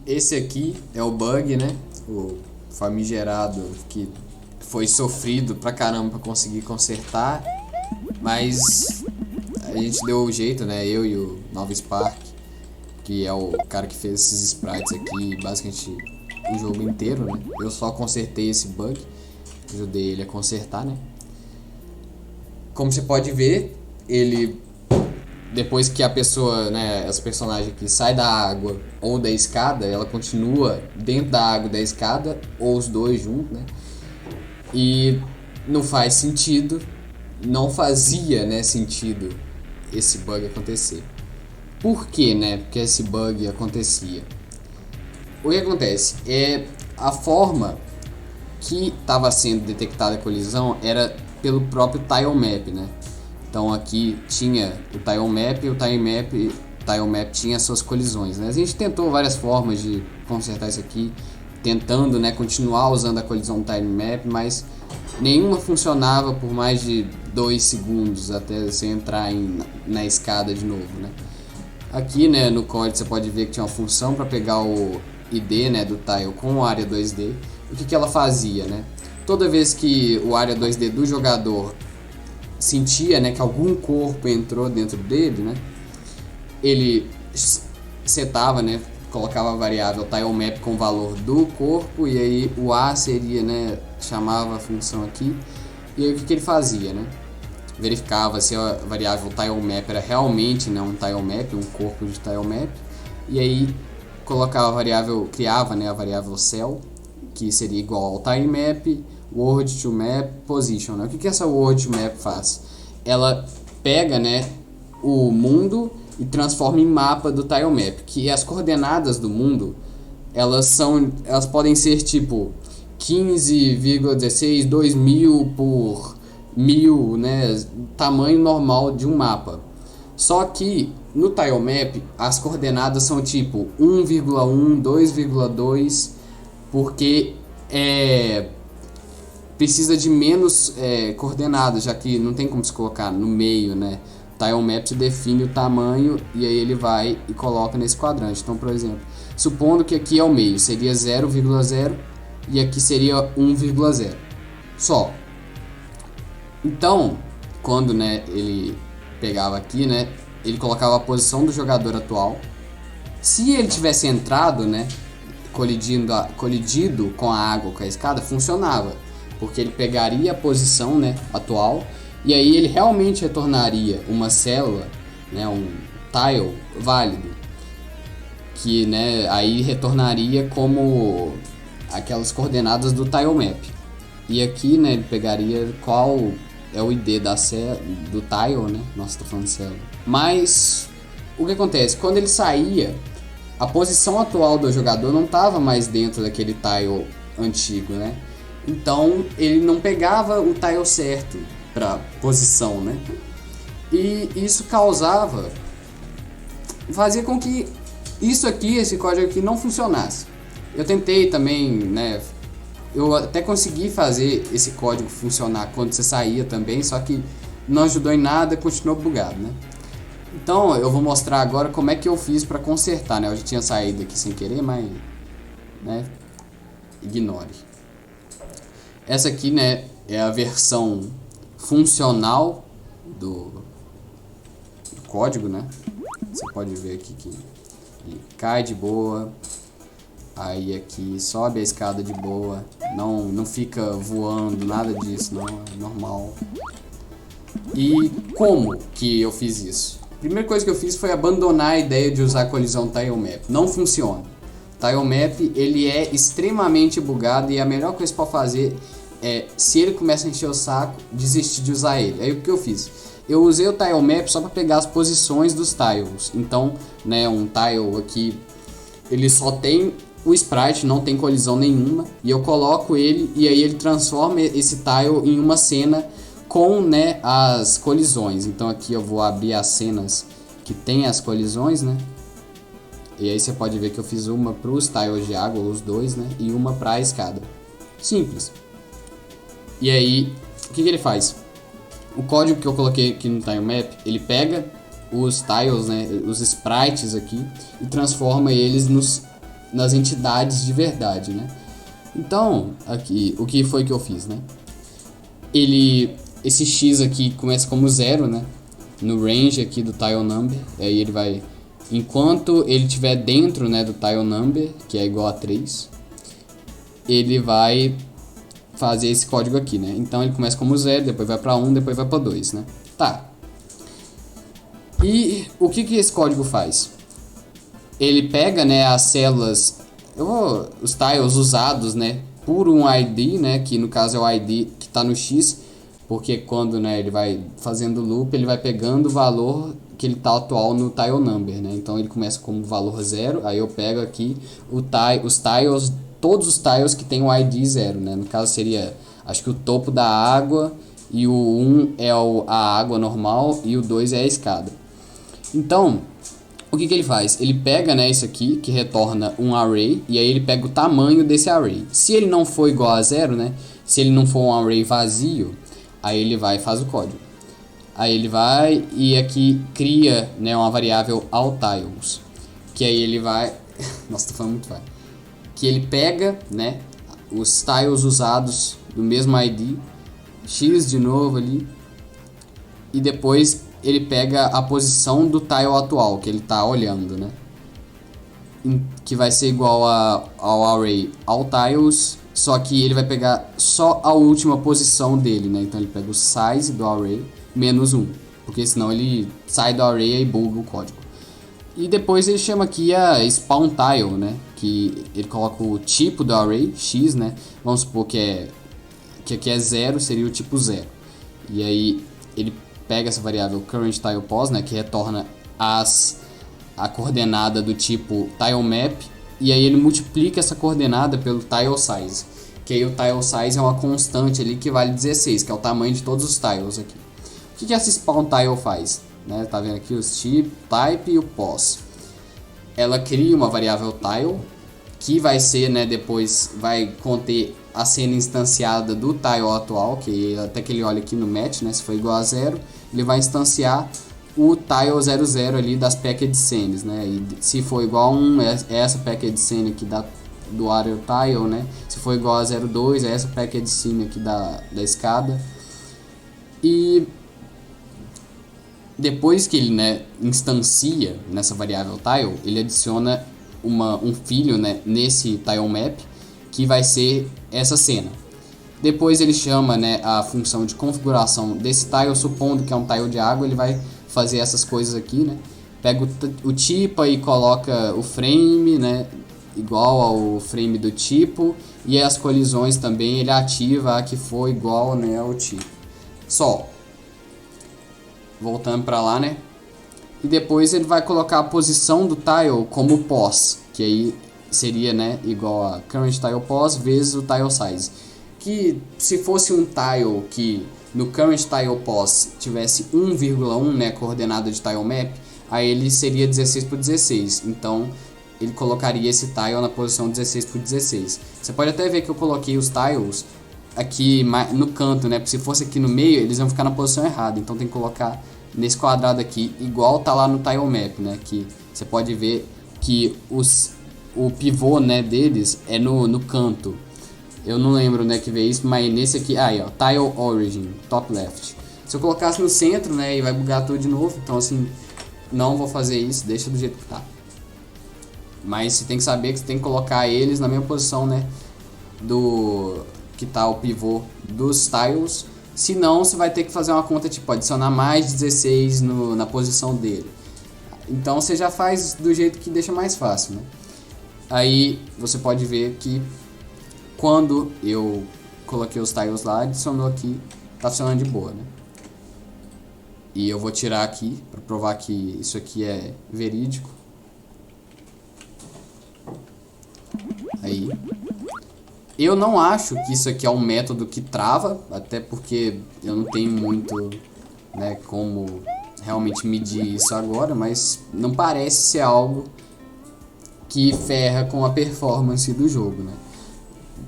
esse aqui é o bug, né? O famigerado que foi sofrido pra caramba pra conseguir consertar. Mas a gente deu o jeito, né? Eu e o Nova Spark, que é o cara que fez esses sprites aqui, basicamente o jogo inteiro, né? Eu só consertei esse bug, ajudei ele a consertar, né? Como você pode ver, ele, depois que a pessoa, né, essa personagem aqui sai da água ou da escada, ela continua dentro da água e da escada, ou os dois juntos, né? E não faz sentido, não fazia, né, sentido esse bug acontecer. Por que, né, porque esse bug acontecia? O que acontece é a forma que estava sendo detectada a colisão era pelo próprio tile map, né? Então aqui tinha o tile map e o tile map tinha suas colisões, né? A gente tentou várias formas de consertar isso aqui, tentando, né, continuar usando a colisão do tile map, mas nenhuma funcionava por mais de 2 segundos até você entrar na escada de novo, né? Aqui, né, no código você pode ver que tinha uma função para pegar o ID, né, do tile com a área 2D. O que ela fazia, né? Toda vez que o área 2D do jogador sentia, né, que algum corpo entrou dentro dele, né, ele setava, né, colocava a variável tilemap com o valor do corpo, e aí o A seria, né, chamava a função aqui, e aí o que ele fazia, né? Verificava se a variável tilemap era realmente, né, um tilemap, um corpo de tilemap, e aí colocava a variável, criava, né, a variável cell, que seria igual ao tilemap, word to map, position, né? O que essa word to map faz? Ela pega, né, o mundo e transforma em mapa do tilemap, que as coordenadas do mundo, elas podem ser tipo 15,16, 2000 por 1000, né, tamanho normal de um mapa. Só que no tilemap as coordenadas são tipo 1,1, 2,2, porque precisa de menos coordenadas, já que não tem como se colocar no meio, né? Tilemap se define o tamanho e aí ele vai e coloca nesse quadrante. Então, por exemplo, supondo que aqui é o meio, seria 0,0 e aqui seria 1,0 só. Então, quando, né, ele pegava aqui, né, ele colocava a posição do jogador atual. Se ele tivesse entrado, né, colidido com a água, com a escada, funcionava, porque ele pegaria a posição, né, atual, e aí ele realmente retornaria uma célula, né, um tile válido, que, né, aí retornaria como aquelas coordenadas do tilemap. E aqui, né, ele pegaria qual é o ID do tile, né? Nossa, tô falando célula. Mas o que acontece? Quando ele saía, a posição atual do jogador não estava mais dentro daquele tile antigo, né? Então ele não pegava o tile certo para posição, né? E isso fazia com que esse código aqui não funcionasse. Eu tentei também, né? Eu até consegui fazer esse código funcionar quando você saía também, só que não ajudou em nada, continuou bugado, né? Então eu vou mostrar agora como é que eu fiz para consertar, né? Eu já tinha saído aqui sem querer, mas, né, ignore. Essa aqui, né, é a versão funcional do código, né? Você pode ver aqui que ele cai de boa. Aí aqui sobe a escada de boa, não fica voando, nada disso, não, é normal. E como que eu fiz isso? A primeira coisa que eu fiz foi abandonar a ideia de usar a colisão tilemap. Não funciona. Tilemap, ele é extremamente bugado e a melhor coisa para fazer é, se ele começa a encher o saco, desistir de usar ele. Aí o que eu fiz? Eu usei o tilemap só para pegar as posições dos tiles. Então, né, um tile aqui, ele só tem o sprite, não tem colisão nenhuma, e eu coloco ele e aí ele transforma esse tile em uma cena com, né, as colisões. Então aqui eu vou abrir as cenas que tem as colisões, né? E aí você pode ver que eu fiz uma para os tiles de água, os dois, né? E uma para a escada. Simples. E aí, o que ele faz? O código que eu coloquei aqui no tilemap, ele pega os tiles, né, os sprites aqui, e transforma eles nas entidades de verdade, né? Então, aqui, o que foi que eu fiz, né? Esse X aqui começa como 0, né? No range aqui do tile number, aí ele vai, enquanto ele estiver dentro, né, do tile number, que é igual a 3, ele vai fazer esse código aqui, né? Então ele começa como 0, depois vai para 1, depois vai para 2, né? Tá. E o que esse código faz? Ele pega, né, as células, os tiles usados, né, por um ID, né, que no caso é o ID que está no X, porque quando, né, ele vai fazendo loop, ele vai pegando o valor que ele está atual no tile number, né? Então ele começa como valor 0, aí eu pego aqui os tiles, todos os tiles que tem o ID 0, né? No caso seria, acho que o topo da água, e o 1 é a água normal e o 2 é a escada. Então, o que ele faz? Ele pega, né, isso aqui, que retorna um array, e aí ele pega o tamanho desse array. Se ele não for igual a 0, né, se ele não for um array vazio, aí ele vai e faz o código. Aí ele vai e aqui cria, né, uma variável allTiles, que aí ele vai... Nossa, tô falando muito vai. Que ele pega, né, os tiles usados do mesmo ID, X de novo ali, e depois ele pega a posição do tile atual que ele está olhando, né? Que vai ser igual ao array allTiles, só que ele vai pegar só a última posição dele, né? Então ele pega o size do array menos 1, porque senão ele sai do array e buga o código. E depois ele chama aqui a spawnTile, né? Que ele coloca o tipo do array, X, né? Vamos supor que aqui é 0, seria o tipo 0. E aí ele pega essa variável currentTilePos, né, que retorna a coordenada do tipo tilemap, e aí ele multiplica essa coordenada pelo tilesize, que aí o tilesize é uma constante ali que vale 16, que é o tamanho de todos os tiles aqui. O que essa spawnTile faz? Né, tá vendo aqui os type e o pos. Ela cria uma variável tile, que vai ser, né, depois vai conter a cena instanciada do tile atual, que até que ele olha aqui no match, né, se for igual a 0, ele vai instanciar o tile 00 ali das packed scenes, né, e se for igual a 1, é essa packed scene aqui do array tile, né, se for igual a 02, é essa packed scene aqui da escada. E depois que ele, né, instancia nessa variável tile, ele adiciona um filho, né, nesse tilemap, que vai ser essa cena. Depois ele chama, né, a função de configuração desse tile, supondo que é um tile de água, ele vai fazer essas coisas aqui, né? Pega o tipo e coloca o frame, né, igual ao frame do tipo, e as colisões também ele ativa a que for igual, né, ao tipo. Só. Voltando para lá, né? E depois ele vai colocar a posição do tile como pos, que aí seria, né, igual a currentTilePos vezes o tilesize. Que se fosse um tile que no currentTilePos tivesse 1,1, né, coordenada de tilemap, aí ele seria 16 por 16. Então ele colocaria esse tile na posição 16 por 16. Você pode até ver que eu coloquei os tiles aqui no canto, né? Porque se fosse aqui no meio, eles vão ficar na posição errada. Então tem que colocar nesse quadrado aqui, igual tá lá no tilemap, né? Que você pode ver que o pivô, né, deles é no canto. Eu não lembro, né, que veio isso, mas nesse aqui, aí ó, Tile Origin, top left. Se eu colocasse no centro, né, e vai bugar tudo de novo, então assim, não vou fazer isso, deixa do jeito que tá. Mas você tem que saber que você tem que colocar eles na mesma posição, né, que tá o pivô dos tiles. Senão você vai ter que fazer uma conta tipo adicionar mais 16 na posição dele. Então você já faz do jeito que deixa mais fácil, né? Aí você pode ver que quando eu coloquei os tiles lá, adicionou aqui, tá funcionando de boa, né? E eu vou tirar aqui para provar que isso aqui é verídico. Aí. Eu não acho que isso aqui é um método que trava, até porque eu não tenho muito, né, como realmente medir isso agora, mas não parece ser algo que ferra com a performance do jogo, né?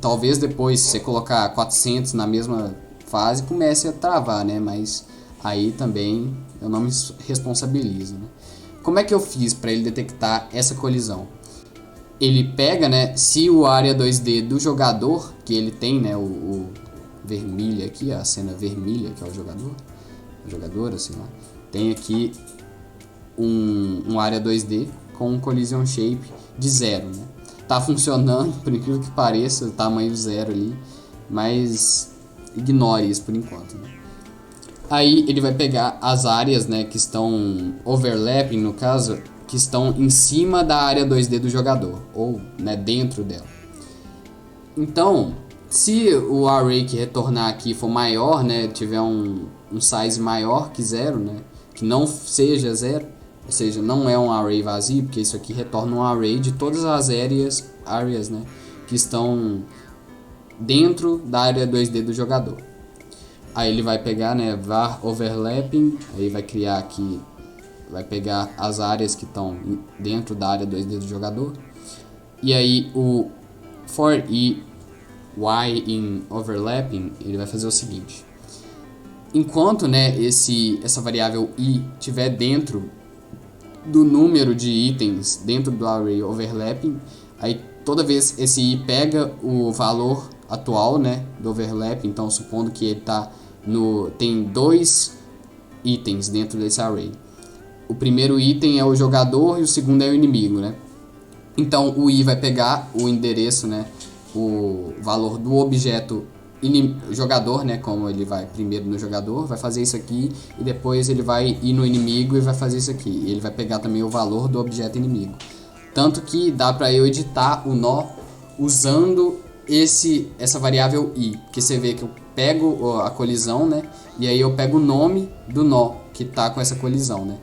Talvez depois, se você colocar 400 na mesma fase, comece a travar, né? Mas aí também eu não me responsabilizo, né? Como é que eu fiz para ele detectar essa colisão? ele pega, né, se o área 2D do jogador, que ele tem, né, o vermelho aqui, a cena vermelha, que é o jogador, a jogadora, sei lá, tem aqui um área 2D com um collision shape de 0, né? Tá funcionando, por incrível que pareça, o tamanho 0 ali, mas ignore isso por enquanto, né? Aí ele vai pegar as áreas, né, que estão overlapping, no caso, que estão em cima da área 2D do jogador, ou, né, dentro dela. Então, se o array que retornar aqui for maior, né, tiver um size maior que 0, né, que não seja 0, ou seja, não é um array vazio, porque isso aqui retorna um array de todas as áreas, né, que estão dentro da área 2D do jogador. Aí ele vai pegar, né, var overlapping, aí vai criar aqui, vai pegar as áreas que estão dentro da área 2D do jogador. E aí o for i y in overlapping, ele vai fazer o seguinte: enquanto, né, essa variável i estiver dentro do número de itens dentro do array overlapping, aí toda vez esse i pega o valor atual, né, do overlap, então supondo que ele tem 2 itens dentro desse array. O primeiro item é o jogador e o segundo é o inimigo, né? Então o i vai pegar o endereço, né, o valor do objeto jogador, né, como ele vai primeiro no jogador, vai fazer isso aqui, e depois ele vai ir no inimigo e vai fazer isso aqui. E ele vai pegar também o valor do objeto inimigo. Tanto que dá para eu editar o nó usando essa variável i, que você vê que eu pego a colisão, né, e aí eu pego o nome do nó que tá com essa colisão, né.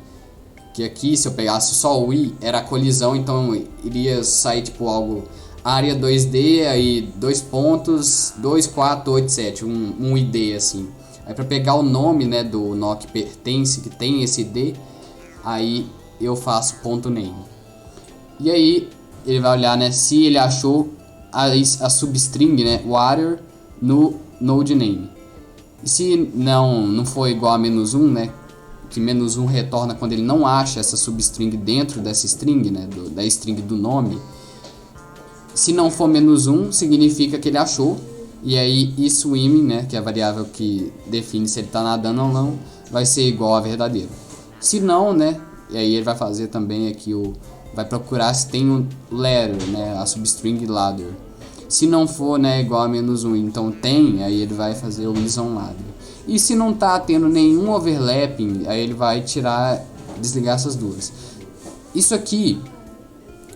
Que aqui, se eu pegasse só o i, era a colisão, então iria sair tipo algo área 2D, aí 2 pontos, 2, 4, 8, 7, um ID assim. Aí para pegar o nome, né, do nó que pertence, que tem esse ID, aí eu faço ponto .name. E aí ele vai olhar, né, se ele achou a substring, né, water no node name. E se não for igual a -1, né, que -1 retorna quando ele não acha essa substring dentro dessa string, né, da string do nome. Se não for -1, significa que ele achou. E aí swimming, né, que é a variável que define se ele está nadando ou não, vai ser igual a verdadeiro. Se não, né, e aí ele vai fazer também aqui vai procurar se tem um ladder, né, a substring ladder. Se não for, né, igual a -1, então tem, aí ele vai fazer o is on ladder. E se não tá tendo nenhum overlapping, aí ele vai desligar essas duas. Isso aqui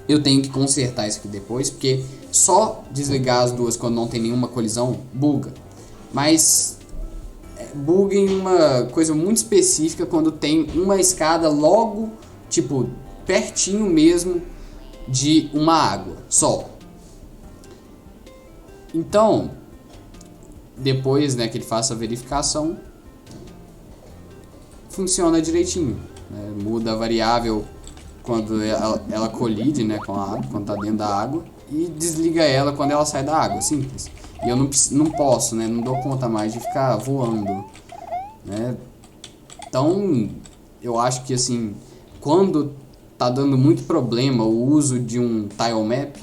eu tenho que consertar isso aqui depois, porque só desligar as duas quando não tem nenhuma colisão buga. Mas buga em uma coisa muito específica, quando tem uma escada logo, tipo, pertinho mesmo de uma água só. Então, depois, né, que ele faça a verificação, funciona direitinho, né? Muda a variável quando ela colide, né, com a água, quando tá dentro da água, e desliga ela quando ela sai da água, simples. E eu não posso, né, não dou conta mais de ficar voando, né? Então, eu acho que assim, quando tá dando muito problema o uso de um tile map,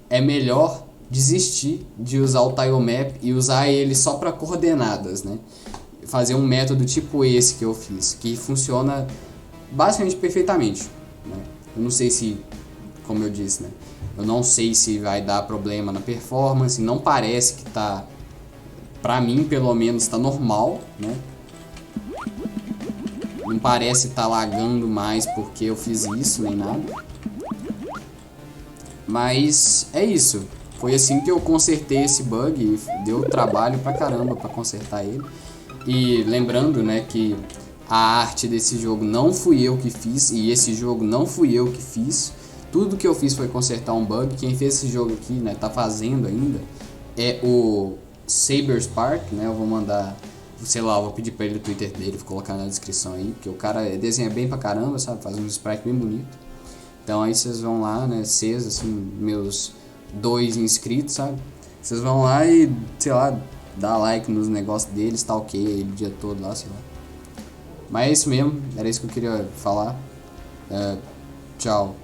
é melhor desistir de usar o tile map e usar ele só para coordenadas, né? Fazer um método tipo esse que eu fiz, que funciona basicamente perfeitamente, né? Eu não sei se, como eu disse, né, eu não sei se vai dar problema na performance, não parece que tá, pra mim pelo menos tá normal, né? Não parece estar lagando mais porque eu fiz isso nem nada. Mas é isso. Foi assim que eu consertei esse bug e deu trabalho pra caramba pra consertar ele. E lembrando, né, que a arte desse jogo não fui eu que fiz e esse jogo não fui eu que fiz. Tudo que eu fiz foi consertar um bug. Quem fez esse jogo aqui, né, tá fazendo ainda, é o Saber Spark, né? Eu vou mandar, sei lá, eu vou pedir pra ele o Twitter dele, vou colocar na descrição aí, porque o cara desenha bem pra caramba, sabe? Faz um sprite bem bonito. Então aí vocês vão lá, né, vocês, assim, meus 2 inscritos, sabe? Vocês vão lá e, sei lá, dá like nos negócios deles, tá ok aí o dia todo lá, sei lá. Mas é isso mesmo, era isso que eu queria falar. Tchau.